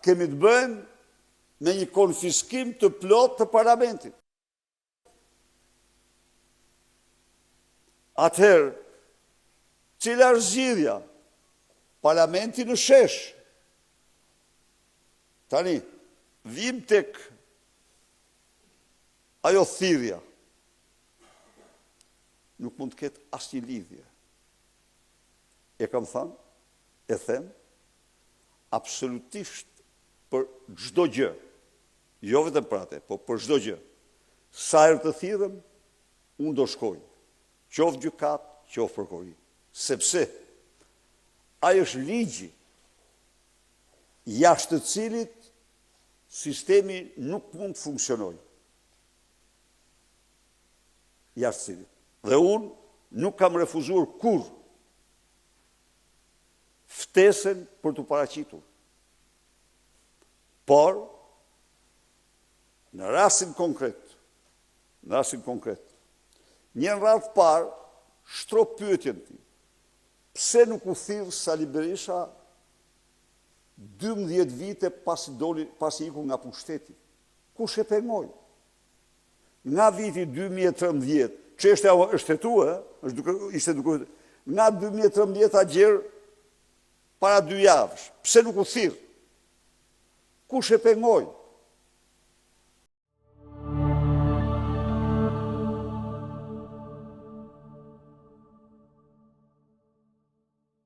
kemi të bëjmë me një konfiskim të plot të parlamentit. Atëherë, cila është zgjidhja? Parlamenti në shesh. Tani, vim tek ajo thirrja. Nuk mund të ketë asnjë lidhje. E kam thënë, e them, absolutisht për çdo gjë. Jo vetëm për atë, po për çdo gjë. Sa herë të thirrem, unë do shkoj. Qoftë gjykat, qoftë prokurori. Sepse ai është ligji jashtë të cilit sistemi nuk mund të funksionojë. Jashtë të cilit. Dhe unë nuk kam refuzuar kur ftesën për të paraqitur. Por, në rastin konkret, një radhë parë shtro pyetjen ti. Pse nuk u thirr Sali Berisha 12 vite pasi iku nga pushteti? Kush e pengoi? Nga viti 2013, çështja është hetuar, ishte duke nga 2013 a gjerë para 2 javësh. Pse nuk u thirr? Kush e pengoi?